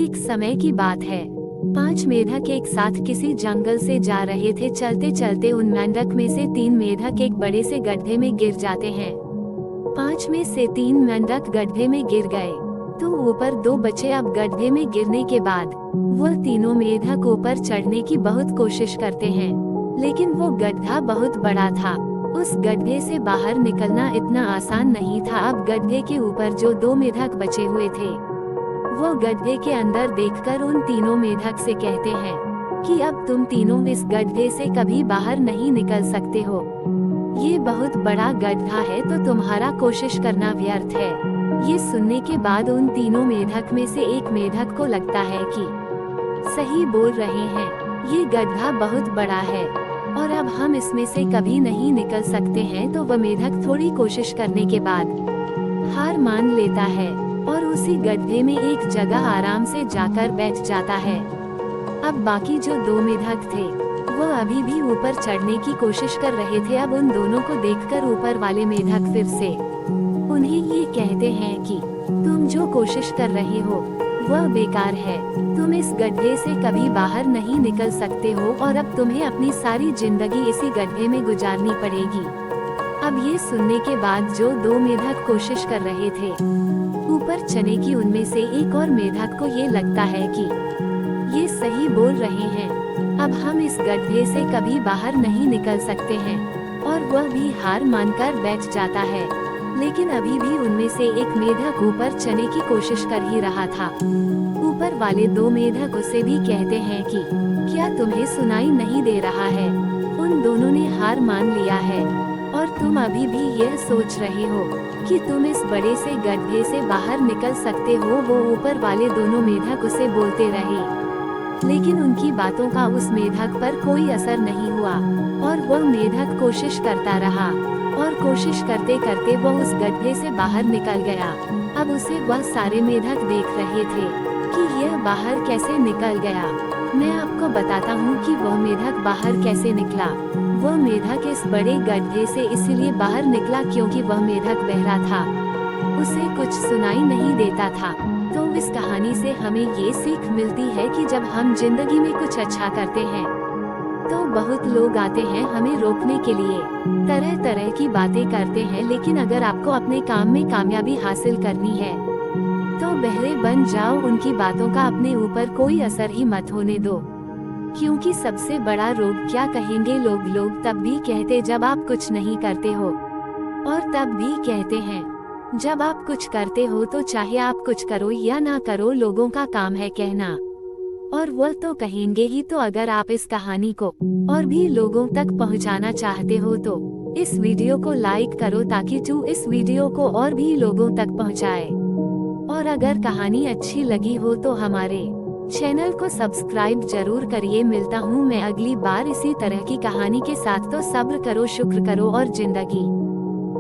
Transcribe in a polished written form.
एक समय की बात है। 5 मेढक एक साथ किसी जंगल से जा रहे थे। चलते चलते उन मेंढक में से 3 मेढक एक बड़े से गड्ढे में गिर जाते हैं। 5 में से 3 मेंढक गड्ढे में गिर गए तो ऊपर 2 बचे। अब गड्ढे में गिरने के बाद वह तीनों मेढक ऊपर चढ़ने की बहुत कोशिश करते हैं, लेकिन वो गड्ढा बहुत बड़ा था। उस गड्ढे से बाहर निकलना इतना आसान नहीं था। अब गड्ढे के ऊपर जो 2 मेढक बचे हुए थे, वो गड्ढे के अंदर देखकर उन तीनों मेढक से कहते हैं कि अब तुम तीनों इस गड्ढे से कभी बाहर नहीं निकल सकते हो। ये बहुत बड़ा गड्ढा है तो तुम्हारा कोशिश करना व्यर्थ है। ये सुनने के बाद उन तीनों मेढक में से एक मेढक को लगता है कि सही बोल रहे हैं, ये गड्ढा बहुत बड़ा है और अब हम इसमें से कभी नहीं निकल सकते हैं। तो वह मेढक थोड़ी कोशिश करने के बाद हार मान लेता है और उसी गड्ढे में एक जगह आराम से जाकर बैठ जाता है। अब बाकी जो 2 मेढक थे वो अभी भी ऊपर चढ़ने की कोशिश कर रहे थे। अब उन दोनों को देखकर ऊपर वाले मेढक फिर से उन्हें ये कहते हैं कि तुम जो कोशिश कर रहे हो वह बेकार है। तुम इस गड्ढे से कभी बाहर नहीं निकल सकते हो और अब तुम्हें अपनी सारी जिंदगी इसी गड्ढे में गुजारनी पड़ेगी। अब ये सुनने के बाद जो 2 मेढक कोशिश कर रहे थे ऊपर चढ़ने की, उनमें से एक और मेढक को ये लगता है कि ये सही बोल रहे हैं, अब हम इस गड्ढे से कभी बाहर नहीं निकल सकते हैं और वह भी हार मानकर बैठ जाता है। लेकिन अभी भी उनमें से एक मेढक ऊपर चढ़ने की कोशिश कर ही रहा था। ऊपर वाले 2 मेढक उसे भी कहते हैं कि क्या तुम्हें सुनाई नहीं दे रहा है, उन दोनों ने हार मान लिया है और तुम अभी भी यह सोच रहे हो कि तुम इस बड़े से गड्ढे से बाहर निकल सकते हो। वो ऊपर वाले दोनों मेढक उसे बोलते रहे, लेकिन उनकी बातों का उस मेढक पर कोई असर नहीं हुआ और वह मेढक कोशिश करता रहा और कोशिश करते करते वह उस गड्ढे से बाहर निकल गया। अब उसे वह सारे मेढक देख रहे थे कि यह बाहर कैसे निकल गया। मैं आपको बताता हूँ कि वह मेढक बाहर कैसे निकला। वह मेढक इस बड़े गड्ढे से इसलिए बाहर निकला क्योंकि वह मेढक बहरा था, उसे कुछ सुनाई नहीं देता था। तो इस कहानी से हमें ये सीख मिलती है कि जब हम जिंदगी में कुछ अच्छा करते हैं तो बहुत लोग आते हैं हमें रोकने के लिए, तरह तरह की बातें करते हैं। लेकिन अगर आपको अपने काम में कामयाबी हासिल करनी है तो बहरे बन जाओ, उनकी बातों का अपने ऊपर कोई असर ही मत होने दो। क्योंकि सबसे बड़ा रोग क्या कहेंगे लोग तब भी कहते जब आप कुछ नहीं करते हो और तब भी कहते हैं जब आप कुछ करते हो। तो चाहे आप कुछ करो या ना करो, लोगों का काम है कहना और वह तो कहेंगे ही। तो अगर आप इस कहानी को और भी लोगों तक पहुंचाना चाहते हो तो इस वीडियो को लाइक करो ताकि तू इस वीडियो को और भी लोगों तक पहुंचाए। और अगर कहानी अच्छी लगी हो तो हमारे चैनल को सब्सक्राइब जरूर करिए। मिलता हूँ मैं अगली बार इसी तरह की कहानी के साथ। तो सब्र करो, शुक्र करो और जिंदगी